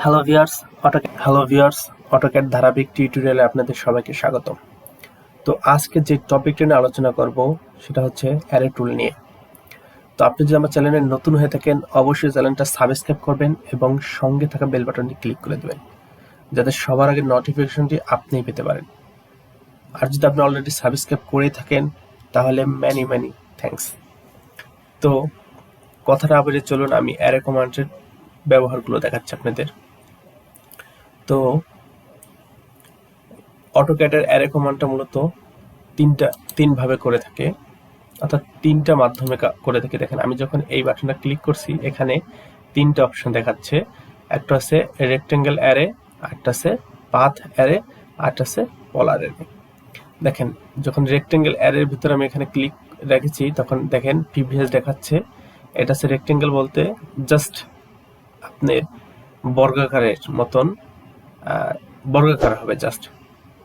Hello viewers, AutoCAD ধারাবাহিক টিউটোরিয়ালে আপনাদের সবাইকে স্বাগত। তো আজকে যে টপিকটা নিয়ে আলোচনা করব সেটা হচ্ছে অ্যারে টুল নিয়ে। তো আপনি যদি আমার চ্যানেলে নতুন হয়ে থাকেন অবশ্যই চ্যানেলটা সাবস্ক্রাইব করবেন এবং সঙ্গে থাকা বেল বাটনটি ক্লিক করে দেবেন যাতে সবার আগে নোটিফিকেশনটি আপনিই পেতে পারেন। আর যদি আপনি অলরেডি সাবস্ক্রাইব করে থাকেন তাহলে ম্যানি থ্যাঙ্কস। তো কথাটা আবার চলুন আমি অ্যারে কমান্ডের ব্যবহারগুলো দেখাচ্ছি আপনাদের। তো অটোক্যাডের অ্যারে কমান্ডটা মূলত তিন ভাবে করে থাকে, অর্থাৎ তিনটা মাধ্যমে করে থাকে। দেখেন আমি যখন এই বাটনটা ক্লিক করছি এখানে তিনটা অপশন দেখাচ্ছে। একটা আছে রেক্টেঙ্গেল অ্যারে, একটা আছে পাথ অ্যারে, আরেকটা আছে পলার অ্যারে। দেখেন যখন রেক্টেঙ্গেল অ্যারের ভিতরে আমি এখানে ক্লিক রেখেছি তখন দেখেন প্রিভিয়াস দেখাচ্ছে। এটা আছে রেক্টেঙ্গেল বলতে জাস্ট আপনার বর্গাকারের মতন বর্গাকার হবে জাস্ট।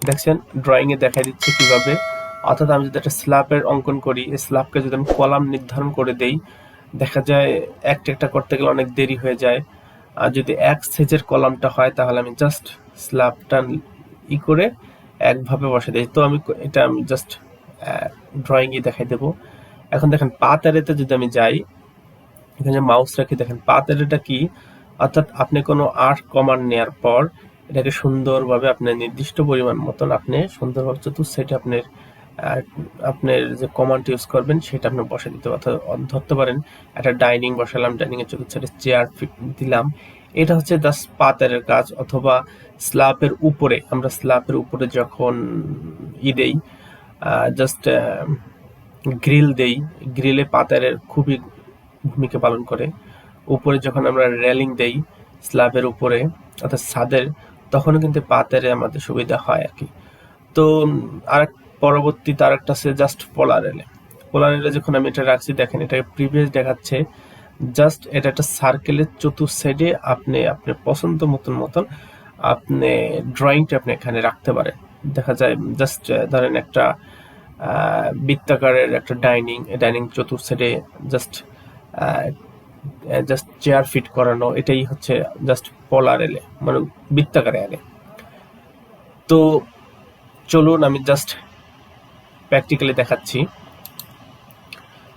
দেখছেন ড্রয়িং এ দেখা দিচ্ছে কিভাবে, অর্থাৎ আমি যদি একটা স্ল্যাবের অঙ্কন করি এই স্ল্যাবকে যদি আমি কলাম নির্ধারণ করে দেই দেখা যায় একটা করতে গেলে অনেক দেরি হয়ে যায়। আর যদি এক সাইজের কলামটা হয় তাহলে আমি জাস্ট স্ল্যাবটা করে একভাবে বসে দিই। তো এটা আমি জাস্ট ড্রয়িং এ দেখাই দেবো। এখন দেখেন পাথ অ্যারেতে যদি আমি যাই এখানে মাউস রাখি, দেখেন পাথ অ্যারেটা কি, অর্থাৎ আপনি কোনো আর্ট কমান্ড নেওয়ার পর এটাকে সুন্দরভাবে আপনার নির্দিষ্ট পরিমাণ মতন আপনি সুন্দরভাবে চতুর্থ সাইডে আপনার যে কমান্ড ইউজ করবেন সেটা আপনি বসে দিতে ধরতে পারেন। একটা ডাইনিং বসালাম, ডাইনিং এর চতুর্থ সাইডে চেয়ার দিলাম, এটা হচ্ছে জাস্ট পাথের কাজ। অথবা স্ল্যাবের উপরে, আমরা স্ল্যাবের উপরে যখন দেই জাস্ট গ্রিল দেই, গ্রিলে পাথের খুবই ভূমিকা পালন করে। উপরে যখন আমরা রেলিং দেই স্ল্যাবের উপরে অর্থাৎ ছাদের, তখনও কিন্তু পাথের আমাদের সুবিধা হয় আর কি। তো পরবর্তীতে আরেকটা আছে জাস্ট পোলার রেলে। পোলার রেলে যখন আমি এটা রাখছি দেখেন এটাকে প্রিভিয়াস দেখাচ্ছে। জাস্ট এটা একটা সার্কেলের চতুর্থ সাইডে আপনি আপনার পছন্দ মতন আপনি ড্রয়িংটা আপনি এখানে রাখতে পারেন। দেখা যায় জাস্ট ধরেন একটা বৃত্তাকারের একটা ডাইনিং চতুর্থ সাইডে জাস্ট চেয়ার ফিট করানো, এটাই হচ্ছে জাস্ট পোলার এলে মানে বৃত্তাকারে এলে। তো চলুন আমি জাস্ট প্র্যাকটিক্যালি দেখাচ্ছি।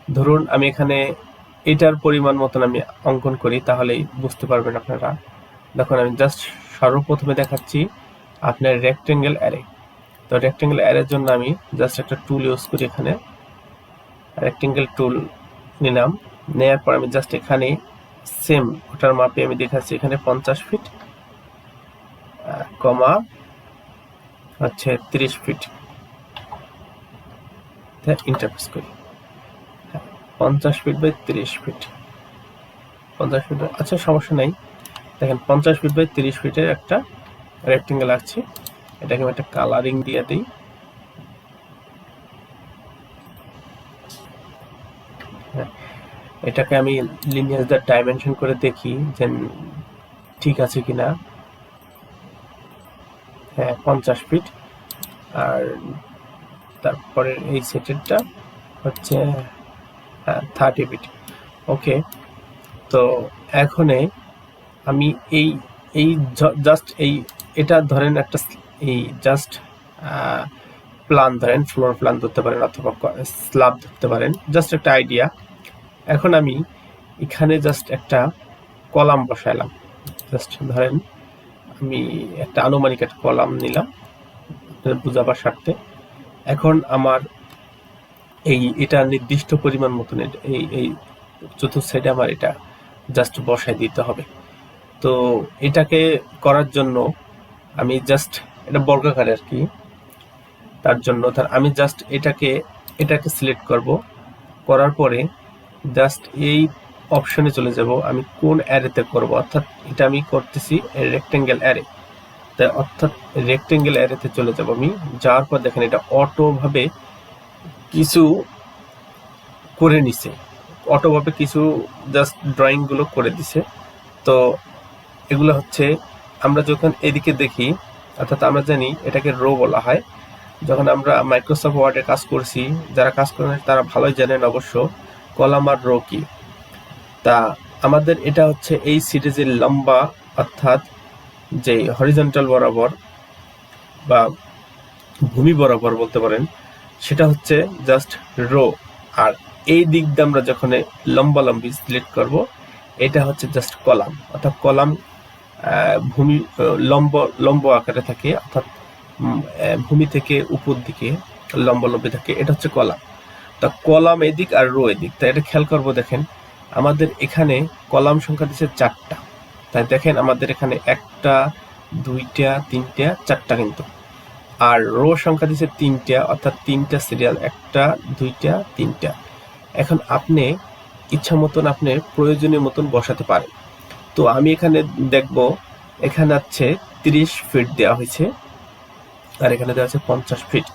ধরুন আমি এখানে এটার পরিমাণ মতন আমি অঙ্কন করি তাহলেই বুঝতে পারবেন আপনারা। দেখুন আমি জাস্ট সর্বপ্রথমে দেখাচ্ছি আপনার রেক্টেঙ্গেল অ্যারে। তো রেক্টেঙ্গেল অ্যারের জন্য আমি জাস্ট একটা টুল ইউজ করি, এখানে রেক্টেঙ্গেল টুল নিলাম। নেওয়ার পর আমি জাস্ট এখানে সেম ওটার মাপে আমি দেখাচ্ছি এখানে 50 ফিট কমা হচ্ছে 30 ফিট ইন্টারপ্রেস করি। 50 ফিট বাই 30 ফিট, 50 ফিট, আচ্ছা সমস্যা নাই। দেখেন 50 ফিট বাই 30 ফিটের একটা রেক্টেঙ্গেল আছে। এটাকে আমি একটা কালারিং দিয়ে দিই। এটাকে আমি লিনিয়ার ডাইমেনশন করে দেখি যে ঠিক আছে কিনা। হ্যাঁ 50 ফিট। আর তারপরে এই সেটেরটা হচ্ছে 30 ফিট। ওকে, তো এখন আমি এই জাস্ট এটা ধরেন একটা এই জাস্ট প্ল্যান ধরেন, ফ্লোর প্ল্যান ধরতে পারেন অথবা স্ল্যাব ধরতে পারেন, জাস্ট একটা আইডিয়া। এখন আমি এখানে জাস্ট একটা কলাম বসাইলাম, জাস্ট ধরেন আমি একটা আনুমানিক একটা কলাম নিলাম বুঝাবার স্বার্থে। এখন আমার এটা নির্দিষ্ট পরিমাণ মতন এই চতুর্থ সাইডে আমার এটা জাস্ট বসাই দিতে হবে। তো এটাকে করার জন্য আমি জাস্ট এটা বর্গাকার আর কি, তার জন্য আমি জাস্ট এটাকে সিলেক্ট করব। করার পরে জাস্ট এই অপশনে চলে যাব আমি কোন অ্যারেতে করব, অর্থাৎ এটা আমি করতেছি রেক্টেঙ্গেল অ্যারে। তাই অর্থাৎ রেক্টেঙ্গেল অ্যারেতে চলে যাব আমি। যাওয়ার পর দেখেন এটা অটোভাবে কিছু করে নিছে, অটোভাবে কিছু জাস্ট ড্রয়িং গুলো করে দিছে। তো এগুলো হচ্ছে আমরা যখন এদিকে দেখি, অর্থাৎ আমরা জানি এটাকে রো বলা হয়। যখন আমরা মাইক্রোসফট ওয়ার্ডে কাজ করছি, যারা কাজ করেন তারা ভালোই জানেন অবশ্য কলাম আর রো কি। তা আমাদের এটা হচ্ছে এই সিরিজের লম্বা, অর্থাৎ যে হরিজন্টাল বরাবর বা ভূমি বরাবর বলতে পারেন, সেটা হচ্ছে জাস্ট রো। আর এই দিক দিয়ে আমরা যখন লম্বালম্বি সিলেক্ট করব, এটা হচ্ছে জাস্ট কলাম। অর্থাৎ কলাম ভূমি লম্ব লম্ব আকারে থাকে, অর্থাৎ ভূমি থেকে উপর দিকে লম্বালম্বি থাকে, এটা হচ্ছে কলাম। তা কলাম এদিক আর রো এদিক, তাই এটা খেয়াল করবো। দেখেন আমাদের এখানে কলাম সংখ্যা দিচ্ছে 4টা, তাই দেখেন আমাদের এখানে 1টা 2টা 3টা 4টা কিন্তু। আর রো সংখ্যা দিচ্ছে 3টা, অর্থাৎ 3টা সিরিয়াল, 1টা 2টা 3টা। এখন আপনি ইচ্ছা মতন আপনি প্রয়োজনীয় মতন বসাতে পারেন। তো আমি এখানে দেখব, এখানে আছে 30 ফিট দেওয়া হয়েছে, আর এখানে দেওয়া আছে 50 ফিট।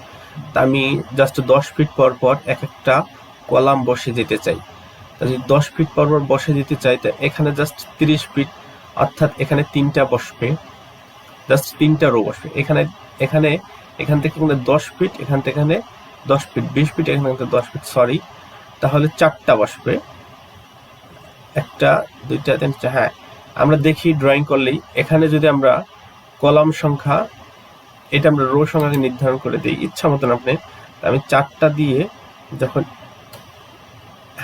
তা আমি জাস্ট 10 ফিট পর পর এক একটা কলাম বসে যেতে চাই। তা যদি 10 ফিট পর পর বসে যেতে চাই, তা এখানে জাস্ট 30 ফিট, অর্থাৎ এখানে 3টা বসবে, জাস্ট 3টা রো বসবে। এখানে এখানে এখান থেকে 10 ফিট, এখান থেকে 10 ফিট, 20 ফিট, এখানে 10 ফিট, সরি, তাহলে 4টা বসবে। 1টা 2টা 3টা। হ্যাঁ, আমরা দেখি ড্রয়িং করলেই এখানে যদি আমরা কলাম সংখ্যা, এটা আমরা রো সংখ্যাকে নির্ধারণ করে দিই ইচ্ছা মতন আপনি। আমি 4টা দিয়ে যখন,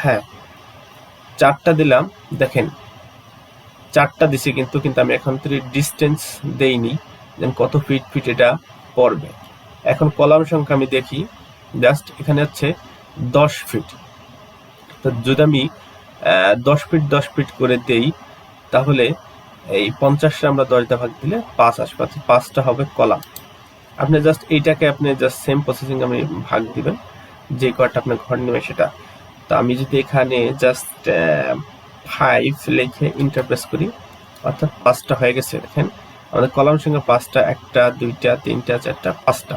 হ্যাঁ 4টা দিলাম, দেখেন 4টা দিছি, কিন্তু আমি এখন ডিস্টেন্স দেইনি দেন কত ফিট ফিট এটা পড়বে। এখন কলাম সংখ্যা আমি দেখি, জাস্ট এখানে হচ্ছে 10 ফিট। তো যদি আমি 10 ফিট 10 ফিট করে দেই, তাহলে এই 50টা আমরা 10 দিয়ে ভাগ দিলে 5 আসবে, 5টা হবে কলাম। আপনি জাস্ট এইটাকে আপনি জাস্ট সেম প্রসেসিং আমি ভাগ দিবেন, যে কয়টা আপনি ঘর নেবে সেটা। তো আমি যদি এখানে জাস্ট 5 লিখে ইন্টারপ্রেস করি, অর্থাৎ 5টা হয়ে গেছে। দেখেন আমাদের কলাম সংখ্যা 5টা, 1টা 2টা 3টা 4টা 5টা।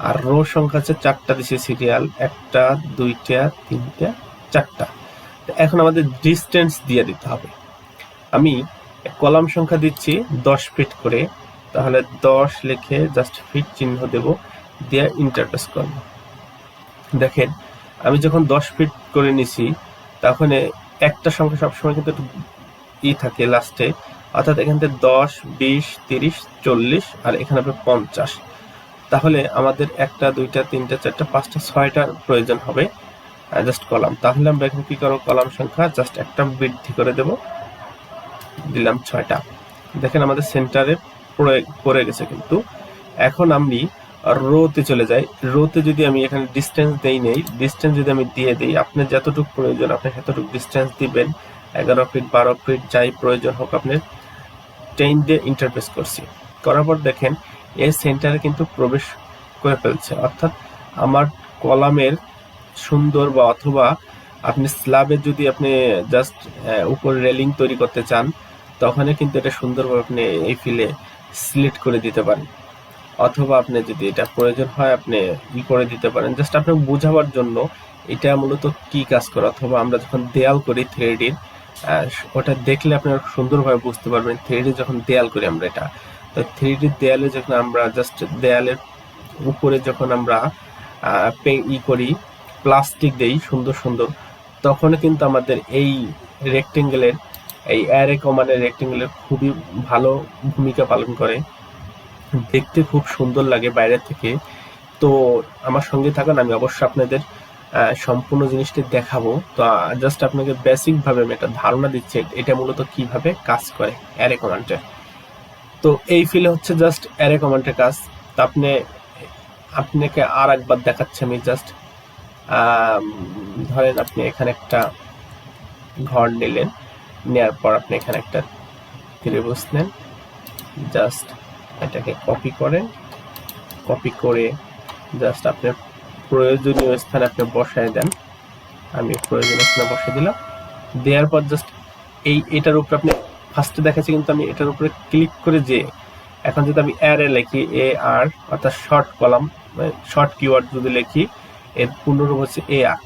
আর রো সংখ্যা হচ্ছে 4টা দিছে সিরিয়াল, 1টা 2টা 3টা 4টা। এখন আমাদের ডিস্টেন্স দিয়ে দিতে হবে। আমি কলাম সংখ্যা দিচ্ছি 10 ফিট করে, তাহলে 10 লিখে জাস্ট ফিট চিহ্ন দেব, দিয়ে ইন্টারপ্রেস করব। দেখেন আমি যখন 10 ফিট করে নিছি, তখন একটা সংখ্যা সবসময় কিন্তু একটু থাকে লাস্টে, অর্থাৎ এখান থেকে 10 20 30 40, আর এখানে 50। তাহলে আমাদের 1টা 2টা 3টা 4টা 5টা 6টার প্রয়োজন হবে জাস্ট কলাম। তাহলে আমরা এখন কি করবো, কলাম সংখ্যা জাস্ট একটা বৃদ্ধি করে দেব, দিলাম 6টা। দেখেন আমাদের সেন্টারে পড়ে গেছে। কিন্তু এখন আমি রোতে চলে যাই। রোতে যদি আমি এখানে ডিস্টেন্স নেই, ডিস্টেন্স যদি আমি দিয়ে দিই, আপনার যতটুকু প্রয়োজন আপনি সেতটুকু ডিস্টেন্স দিবেন, 11 ফিট 12 ফিট যাই প্রয়োজন হোক, আপনি 10 দিয়ে ইন্টারপ্রেস করছি। করার পর দেখেন এই সেন্টারে কিন্তু প্রবেশ করে ফেলছে, অর্থাৎ আমার কলামের সুন্দর, বা অথবা আপনি স্ল্যাবে যদি আপনি জাস্ট উপর রেলিং তৈরি করতে চান, তখন কিন্তু এটা সুন্দরভাবে আপনি এই ফিলে সিলেক্ট করে দিতে পারেন, অথবা আপনি যদি এটা প্রয়োজন হয় আপনি করে দিতে পারেন। জাস্ট আপনি বোঝাবার জন্য এটা মূলত কি কাজ করে। অথবা আমরা যখন দেয়াল করি 3D, ওটা দেখলে আপনারা সুন্দরভাবে বুঝতে পারবেন। 3D যখন দেয়াল করি আমরা, এটা তো 3D দেয়ালে যখন আমরা জাস্ট দেয়ালের উপরে যখন আমরা করি, প্লাস্টিক দেই সুন্দর সুন্দর, তখন কিন্তু আমাদের এই রেক্টেঙ্গেলের, এই অ্যারে কমান্ডের রেক্টেঙ্গেলের খুবই ভালো ভূমিকা পালন করে, দেখতে খুব সুন্দর লাগে বাইরে থেকে। তো আমার সঙ্গে থাকুন, আমি অবশ্যই আপনাদের সম্পূর্ণ জিনিসটি দেখাবো। তো জাস্ট আপনাকে বেসিক ভাবে আমি একটা ধারণা দিচ্ছি এটা মূলত কিভাবে কাজ করে অ্যারে কমান্ডের। তো এই ফিলে হচ্ছে জাস্ট অ্যারে কমান্ডের কাজ। তো আপনাকে আর একবার দেখাচ্ছি আমি। জাস্ট ধরেন আপনি এখানে একটা ঘর নিলেন, নেওয়ার পর আপনি এখানে একটা ত্রিভুজ নেন, জাস্ট এটাকে কপি করেন, কপি করে জাস্ট আপনার প্রয়োজনীয় স্থানে আপনি বসায় দেন। আমি প্রয়োজনীয় স্থানে বসিয়ে দিলাম। দেওয়ার পর জাস্ট এটার উপরে আপনি ফার্স্টে দেখাচ্ছি, কিন্তু আমি এটার উপরে ক্লিক করে যে এখন যদি আমি অ্যারে লিখি, AR, অর্থাৎ শর্ট কলাম, শর্ট কিওয়ার্ড যদি লিখি, এর পূর্ণরূপ হচ্ছে AR,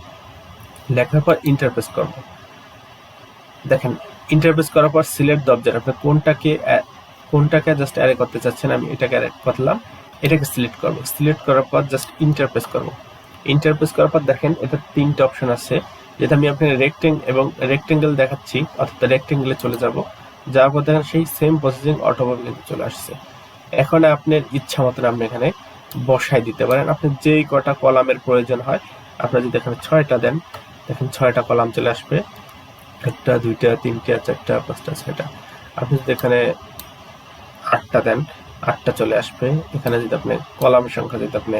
লেখার পর ইন্টারপ্রেস করব। দেখেন ইন্টারপ্রেস করার পর সিলেক্ট দ্য অবজেক্ট, আপনি কোনটাকে জাস্ট অ্যারে করতে চাচ্ছেন, আমি এটাকে অ্যারে করলাম, এটাকে সিলেক্ট করব। সিলেক্ট করার পর জাস্ট ইন্টারপ্রেস করব। ইন্টারপ্রেস করার পর দেখেন এটা 3টে অপশন আছে, যেটা আমি আপনাকে রেক্টেঙ্গেল দেখাচ্ছি, অর্থাৎ রেক্টেঙ্গেলে চলে যাব। যাওয়ার পর দেখেন সেই সেম প্রসেসিং অটোভাবে কিন্তু চলে আসছে। এখন আপনার ইচ্ছা মতন আপনি এখানে বসাই দিতে পারেন, আপনি যেই কটা কলামের প্রয়োজন হয়। আপনার যদি এখানে 6টা দেন, দেখেন 6টা কলাম চলে আসবে, 1টা 2টা 3টা 4টা 5টা 6টা। আপনি যদি এখানে 8টা দেন, 8টা চলে আসবে। এখানে যদি আপনি কলাম সংখ্যা যদি আপনি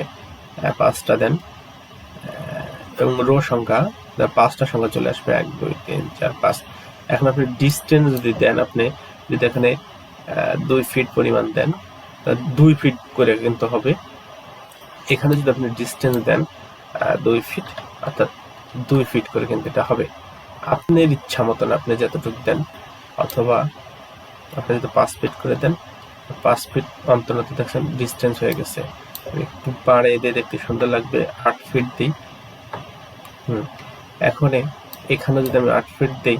5টা দেন, এবং রো সংখ্যা 5টা সংখ্যা চলে আসবে, 1 2 3 4 5। এখন আপনি ডিস্টেন্স যদি দেন, আপনি যদি এখানে 2 ফিট পরিমাণ দেন, 2 ফিট করে কিন্তু হবে। এখানে যদি আপনি ডিস্টেন্স দেন 2 ফিট, অর্থাৎ 2 ফিট করে কিন্তু এটা হবে। আপনার ইচ্ছা মতন আপনি যতটুকু দেন, অথবা আপনি যদি 5 ফিট করে দেন, 5 ফিট অন্তর দেখছেন ডিস্টেন্স হয়ে গেছে। একটু বাড়িয়ে দিয়ে দেখতে সুন্দর লাগবে, 8 ফিট দিই। এখন এখানে যদি আমি 8 ফিট দিই,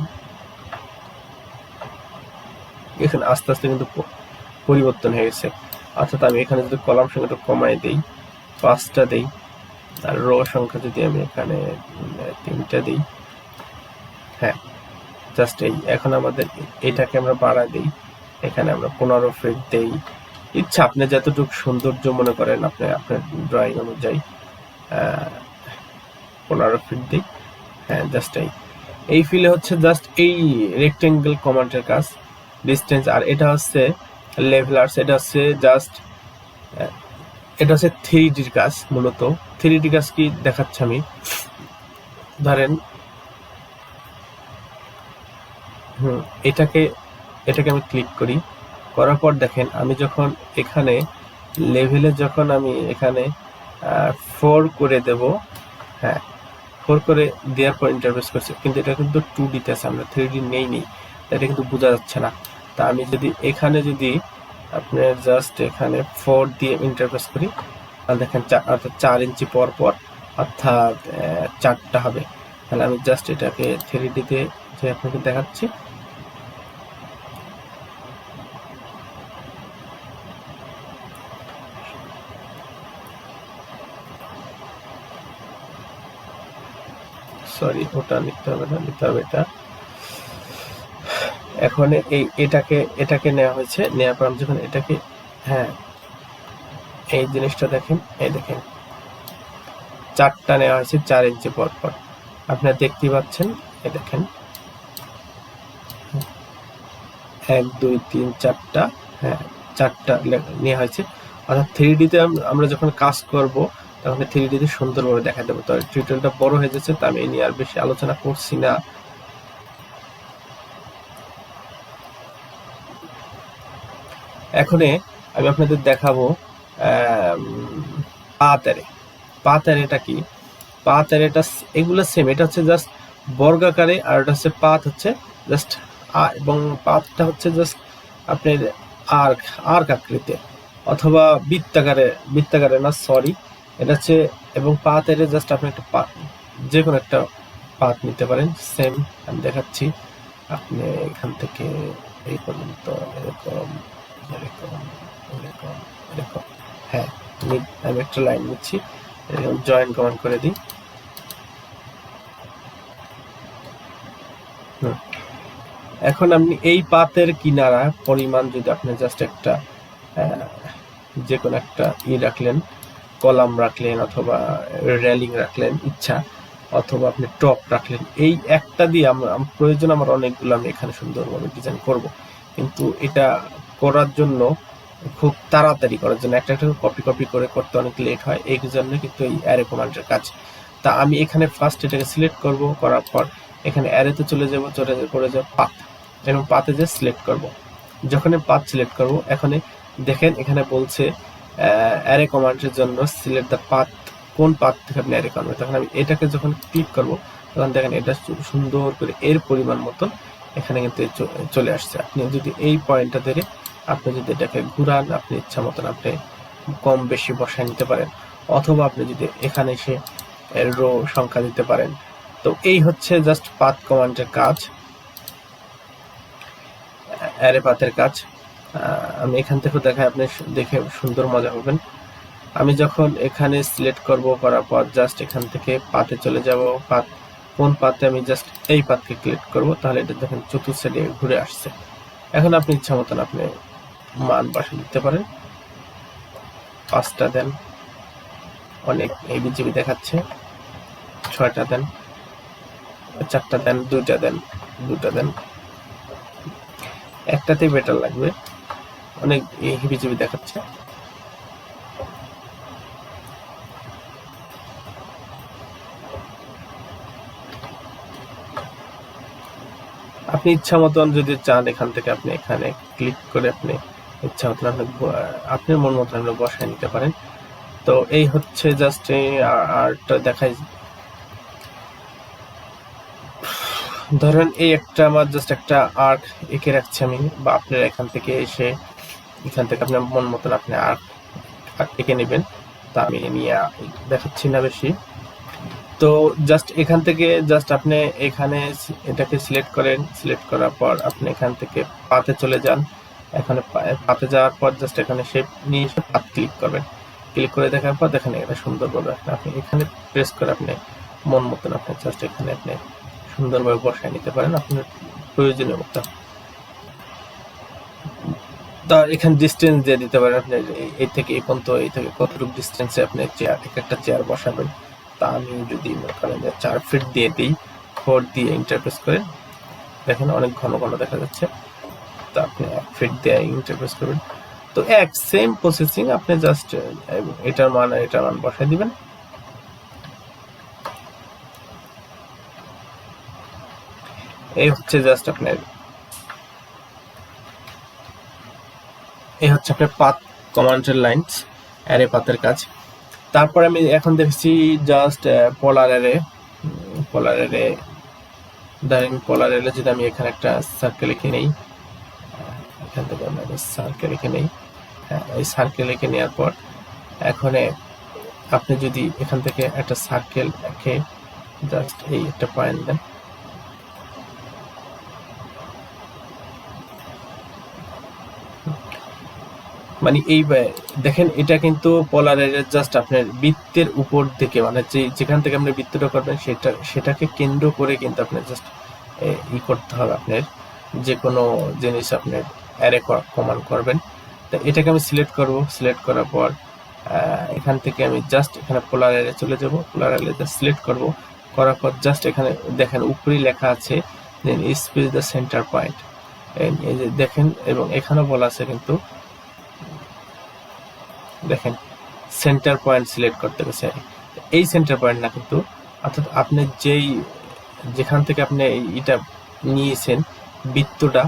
এখানে আস্তে আস্তে কিন্তু পরিবর্তন হয়ে গেছে। অর্থাৎ আমি এখানে যদি কলাম সংখ্যাটা কমাই দিই, 5টা দিই, আর রো সংখ্যা যদি আমি এখানে 3টা দিই, হ্যাঁ জাস্ট এই। এখন আমাদের এটাকে আমরা বাড়া দিই, এখানে আমরা 15 ফিট দেই। ইচ্ছা আপনি যতটুকু সৌন্দর্য মনে করেন আপনি আপনার ড্রয়িং অনুযায়ী 15 ফিট দিই, হ্যাঁ জাস্ট এই ফিলে হচ্ছে জাস্ট এই রেক্টেঙ্গেল কমান্ডের কাজ, ডিস্টেন্স। আর এটা হচ্ছে লেভেলার্স, এটা হচ্ছে জাস্ট, এটা হচ্ছে 3Dর কাজ। মূলত 3D কাজ কি দেখাচ্ছি আমি, ধরেন এটাকে আমি ক্লিক করি, করার পর দেখেন আমি যখন এখানে লেভেলে যখন আমি এখানে 4 করে দেব, হ্যাঁ 4 করে দেওয়ার পর ইন্টারফেস করছে, কিন্তু এটা কিন্তু 2D তে আছে, আমরা 3D নেইনি, এটা কিন্তু বোঝা যাচ্ছে না। তা আমি যদি এখানে যদি আপনার জাস্ট এখানে 4 দিয়ে ইন্টারফেস করি, তাহলে দেখেন 4 ইঞ্চি পর পর, অর্থাৎ 4টা হবে। তাহলে আমি জাস্ট এটাকে 3D তে যে আপনাকে দেখাচ্ছি, সরি ওটা নিতে হবে না, নিতে হবে এটা। এখন এটাকে নেওয়া হয়েছে, নেওয়ার পর আমি যখন এটাকে, হ্যাঁ এই জিনিসটা দেখেন, এই দেখেন 4টা নেওয়া হয়েছে 4 ইঞ্চি পর পর, আপনারা দেখতে পাচ্ছেন। এই দেখেন 1 2 3 4টা, হ্যাঁ 4টা নেওয়া হয়েছে। অর্থাৎ 3D তে আমরা যখন কাজ করব তখন 3D তে সুন্দরভাবে দেখা দেবো। তো টিউটোরিয়ালটা বড় হয়ে যাচ্ছে, তো আমি এই নিয়ে আর বেশি আলোচনা করছি না। এখন আমি আপনাদের দেখাবো পাত অ্যারেটা কি। পাত অ্যারেটা এগুলো সেম, এটা হচ্ছে জাস্ট বর্গাকারে, আর এটা হচ্ছে পাত হচ্ছে জাস্ট, এবং পাতটা হচ্ছে জাস্ট আপনার আর্ক আকৃতি, অথবা বৃত্তাকারে না সরি, এটা হচ্ছে। এবং পাত অ্যারে জাস্ট আপনি একটা যে কোনো একটা পাত নিতে পারেন, সেম আমি দেখাচ্ছি। আপনি এখান থেকে এই পর্যন্ত এরকম এরকম এরকম এরকম, হ্যাঁ আমি একটা লাইন নিচ্ছি, এরকম জয়েন কমান্ড করে দিই। এখন আপনি এই পাতের কিনারা পরিমাণ যদি আপনি জাস্ট একটা যে কোনো একটা রাখলেন, কলাম রাখলেন, অথবা রেলিং রাখলেন ইচ্ছা, অথবা আপনি টপ রাখলেন, এই একটা দিয়ে প্রয়োজন আমার অনেকগুলো আমি এখানে সুন্দরভাবে ডিজাইন করব। কিন্তু এটা করার জন্য খুব তাড়াতাড়ি করার জন্য একটা কপি করে করতে অনেক লেট হয়, এই জন্য কিন্তু এই অ্যারে কমান্ডের কাজ। তা আমি এখানে ফার্স্ট এটাকে সিলেক্ট করব, করার পর এখানে অ্যারেতে চলে যাব, করে যাব পাথ, এবং পাথে যে সিলেক্ট করব। যখন পাথ সিলেক্ট করব, এখন দেখেন এখানে বলছে অ্যারে কমান্ডের জন্য সিলেক্ট দ্য পাথ, কোন পাথ থেকে আপনি অ্যারে করবেন। তখন আমি এটাকে যখন ক্লিক করব, তখন দেখেন এটা সুন্দর করে এর পরিমাণ মতন এখানে কিন্তু চলে আসছে। আপনি যদি এই পয়েন্টটা ধরে আপনি যদি এটাকে ঘুরান, আপনি ইচ্ছা মতন আপনি কম বেশি বসায় নিতে পারেন, অথবা আপনি যদি এখানে এসে রো সংখ্যা দিতে পারেন। তো এই হচ্ছে জাস্ট পাথ কমান্ডের কাজ, অ্যারে পাথের কাজ। আমি এখান থেকে দেখাই, আপনি দেখে সুন্দর মজা পাবেন। আমি যখন এখানে সিলেক্ট করব, করার পর জাস্ট এখান থেকে পাথে চলে যাব, পাথ কোন পাথে আমি জাস্ট এই পাথকে ক্লিক করব, তাহলে এটা দেখেন চতুর্থ সাইডে ঘুরে আসছে। এখন আপনি ইচ্ছা মতন আপনি মান বসে দিতে পারেন। 5টা দেন, অনেক এবিজিবি দেখাচ্ছে। 6টা দেন, 4টা দেন, 2টা দেন, 2টা দেন। একটাতেই বেটার লাগবে, অনেক হিবিজিবি দেখাচ্ছে। আপনি ইচ্ছা মতন যদি চান এখান থেকে আপনি এখানে ক্লিক করে আপনি ইচ্ছা মতন আপনি আপনার মন মতন আপনি বসায় নিতে পারেন। তো এই হচ্ছে জাস্ট আর্টটা দেখাই। ধরেন এই একটা আমার জাস্ট একটা আর্ট এঁকে রাখছি আমি, বা আপনার এখান থেকে এসে এখান থেকে আপনার মন মতন আপনি আর্ট এঁকে নেবেন। তা আমি নিয়ে দেখাচ্ছি না বেশি। তো জাস্ট এখান থেকে জাস্ট আপনি এখানে এটাকে সিলেক্ট করেন, সিলেক্ট করার পর আপনি এখান থেকে পাতে চলে যান। এখানে পাতে যাওয়ার পর জাস্ট এখানে শেপ নিয়ে এসে পাত ক্লিক করবেন। ক্লিক করে দেখার পর দেখেন এটা সুন্দরভাবে আপনি এখানে প্রেস করে আপনি মন মতন আপনি জাস্ট এখানে আপনি সুন্দরভাবে বসায় নিতে পারেন আপনার প্রয়োজনীয় মতো। তা এখানে ডিস্টেন্স দিয়ে দিতে পারেন আপনি, এই থেকে এই পর্যন্ত, এই থেকে কতটুকু ডিস্টেন্সে আপনি চেয়ার একটা চেয়ার বসাবেন। তা আমি যদি মনে করেন 4 ফিট দিয়ে দিই, 4 দিয়ে ইন্টারপ্রেস করে দেখেন অনেক ঘন ঘন দেখা যাচ্ছে। তো আপনি 1 ফিট দিয়ে ইন্টারপ্রেস করবেন। তো এক সেম প্রসেসিং আপনি জাস্ট এটার মান এটার মান বসাই দিবেন। এই হচ্ছে জাস্ট আপনার পাথ কমান্ডের লাইনস, অ্যারে পাথের কাজ। তারপর আমি এখন দেখছি জাস্ট পোলার অ্যারে। ধরেন পোলার অ্যারে যদি আমি এখানে একটা সার্কেল লিখে নেই, এখান থেকে আমরা সার্কেল লিখে নেই। হ্যাঁ, এই সার্কেল লিখে নেওয়ার পর এখন আপনি যদি এখান থেকে একটা সার্কেল এঁকে জাস্ট এই একটা পয়েন্ট দেন, মানে এই দেখেন এটা কিন্তু পোলার অ্যারে জাস্ট আপনার বৃত্তের উপর থেকে, মানে যেখান থেকে আপনি বৃত্তটা করবেন সেটাকে কেন্দ্র করে কিন্তু আপনার জাস্ট করতে হবে। আপনার যে কোনো জিনিস আপনার অ্যারে কমান্ড করবেন। তো এটাকে আমি সিলেক্ট করব, সিলেক্ট করার পর এখান থেকে আমি জাস্ট এখানে পোলার অ্যারে চলে যাব। পোলার অ্যারে জাস্ট সিলেক্ট করব, করার পর জাস্ট এখানে দেখেন উপরেই লেখা আছে দেন স্পেস দ্য সেন্টার পয়েন্ট, এই যে দেখেন, এবং এখানেও বলা আছে কিন্তু দেখেন সেন্টার পয়েন্ট সিলেক্ট করতে গেছে। এই সেন্টার পয়েন্ট না কিন্তু, অর্থাৎ আপনি যেখান থেকে আপনি এটা নিয়েছেন বৃত্তটা,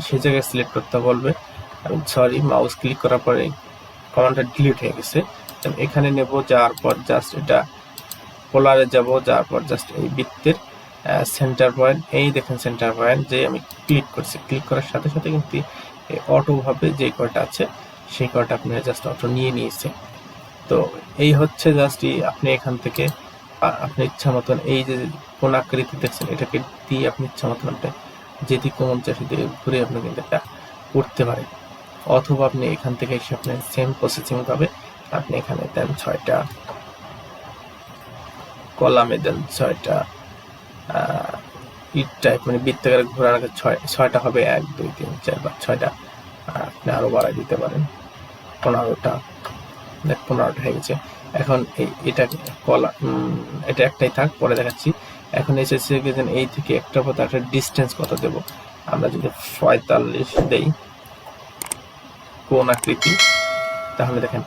সেই জায়গায় সিলেক্ট করতে বলবে। আমি সরি, মাউস ক্লিক করার পরে কমান্ডটা ডিলিট হয়ে গেছে। এখানে নেব, যাওয়ার পর জাস্ট এটা পোলারে যাব, যাওয়ার পর জাস্ট এই বৃত্তের সেন্টার পয়েন্ট, এই দেখেন সেন্টার পয়েন্ট যে আমি ক্লিক করছি, ক্লিক করার সাথে সাথে কিন্তু অটোভাবে যে কয়টা আছে সেই কয়টা আপনি জাস্ট অটো নিয়ে নিয়েছে। তো এই হচ্ছে জাস্ট আপনি এখান থেকে আপনি ইচ্ছা মতন এই যে কোন আকৃতি দেখছেন এটাকে দিয়ে আপনি ইচ্ছা মতন আপনি যেদিকে মন চায় সেদিকে ঘুরে আপনি কিন্তু এটা করতে পারেন। অথবা আপনি এখান থেকে এসে আপনি সেম প্রসেসিং ভাবে আপনি এখানে দেন 6টা কলামে, দেন 6টা ইট টাইপ, মানে বৃত্তাকারে ঘোরানোকে 6টা হবে, 1 2 3 4 বা 6টা। আপনি আরো বাড়াই দিতে পারেন, 15টা, দেখ 15টা হয়ে গেছে। এখন এটা এটা একটাই থাক, পরে দেখাচ্ছি। এখন এসেছে এই থেকে একটা পথ একটা ডিস্টেন্স কত দেব। আমরা যদি 45 দেই কোন আকৃতি, তাহলে দেখেন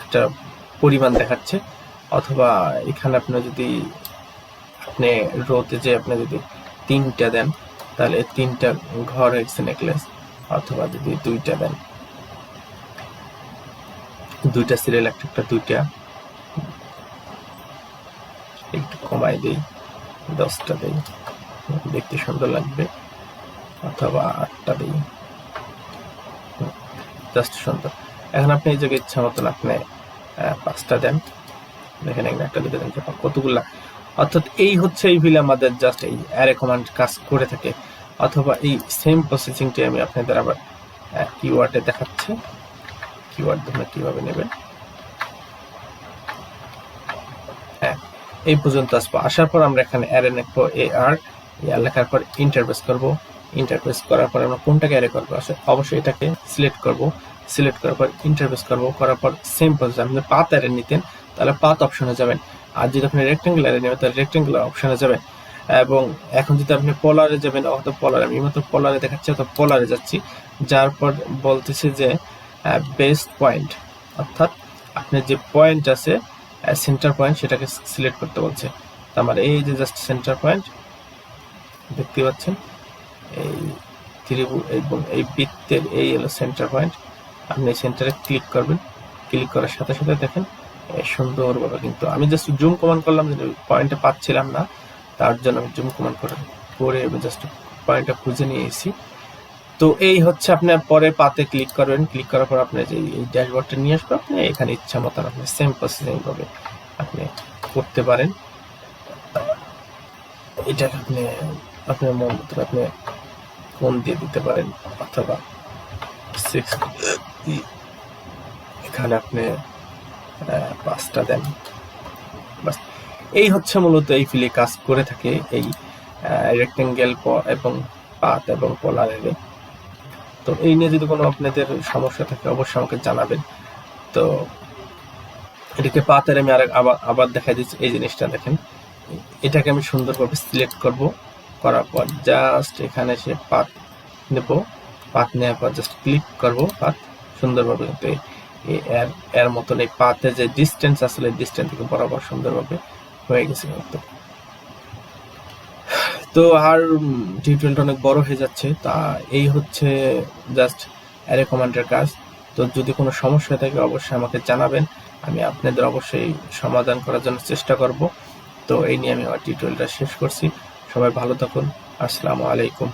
একটা পরিমাণ দেখাচ্ছে। অথবা এখানে আপনি যদি আপনি রোতে যে আপনি যদি 3টা দেন তাহলে 3টা ঘর হয়েছে নেকলেস। অথবা যদি 2টা দেন, 2টা সিরিয়াল একটা 2টা, একটু কমাই দিই 10টা দিই, দেখতে সুন্দর লাগবে। অথবা 8টা দিই, জাস্ট সুন্দর। এখন আপনি এই জায়গায় ইচ্ছা মতন আপনি 5টা দেন, দেখেন একটা 2টা দেন, কতগুলা। অর্থাৎ এই হচ্ছে এই ভিলে আমাদের জাস্ট এই অ্যারে কমান্ড কাজ করে থাকে। অথবা এই সেম প্রসেসিংটি আমি আপনাদের আবার কিওয়ার্ডে দেখাচ্ছি। কিওয়ার্ড আপনি কিভাবে নেবেন। হ্যাঁ, এই পর্যন্ত আসবো। আসার পর আমরা এখানে অ্যারে লিখবো, AR লেখার পর ইন্টারপ্রেস করব। ইন্টারফেস করার পর আমরা কোনটাকে অ্যারে করবো, অবশ্যই এটাকে সিলেক্ট করব। সিলেক্ট করার পর ইন্টারফেস করবো, করার পর সেম প্রসেস। আপনি পাথ অ্যারে নিতেন তাহলে পাথ অপশনে যাবেন, আর যদি আপনি রেক্টেঙ্গেল অ্যারে নেবেন তাহলে রেক্টেঙ্গুলার অপশনে যাবেন। এবং এখন যদি আপনি পোলারে যাবেন, অথবা পোলারে, আমি মাত্র পোলারে দেখাচ্ছি অথবা পোলারে যাচ্ছি, যার পর বলতেছে যে বেস্ট পয়েন্ট, অর্থাৎ আপনার যে পয়েন্ট আছে সেন্টার পয়েন্ট সেটাকে সিলেক্ট করতে বলছে। আমার এই যে জাস্ট সেন্টার পয়েন্ট দেখতে পাচ্ছেন, এই ত্রিভুজ এবং এই বৃত্তের এই হলো সেন্টার পয়েন্ট। আপনি সেন্টারে ক্লিক করবেন, ক্লিক করার সাথে সাথে দেখেন সুন্দরভাবে, কিন্তু আমি জাস্ট জুম কমান্ড করলাম, পয়েন্টটা পাচ্ছিলাম না, তার জন্য আমি জুম কমান্ড করে জাস্ট পয়েন্টটা খুঁজে নিয়ে এসেছি। তো এই হচ্ছে আপনার পরে পাতে ক্লিক করবেন, ক্লিক করার পর আপনি যে এই ড্যাশবোর্ডটা নিয়ে আসবে, আপনি এখানে ইচ্ছা মতন আপনি সেম প্রসেসিং ভাবে আপনি করতে পারেন। এটা আপনি আপনার মন মতো আপনি কোন দিয়ে দিতে পারেন, অথবা এখানে আপনি 5টা দেন। বাস, এই হচ্ছে মূলত এই ফিলে কাজ করে থাকে এই রেক্টেঙ্গেল এবং পাত এবং পোলার অ্যারে। তো এই নিয়ে যদি কোনো আপনাদের সমস্যা থাকে অবশ্যই আমাকে জানাবেন। তো এটাকে পাত অ্যারে আমি আবার দেখাই দিচ্ছি। এই জিনিসটা দেখেন, এটাকে আমি সুন্দরভাবে সিলেক্ট করব, করার পর জাস্ট এখানে সে পাত নেব, পাত নেওয়ার পর জাস্ট ক্লিক করব, পাত সুন্দরভাবে কিন্তু এর মতন এই পাতে যে ডিস্টেন্স আসলে ডিস্টেন্স থেকে বরাবর সুন্দরভাবে হয়ে গেছে। তো আর টিউটোরিয়ালটা অনেক বড় হয়ে যাচ্ছে, তা এই হচ্ছে জাস্ট অ্যারে কমান্ডের কাজ। তো যদি কোনো সমস্যা থাকে অবশ্যই আমাকে জানাবেন, আমি আপনাদের অবশ্যই সমাধান করার জন্য চেষ্টা করব। তো এই নিয়ে আমি আমার টিউটোরিয়ালটা শেষ করছি। সবাই ভালো থাকুন। আসসালামু আলাইকুম।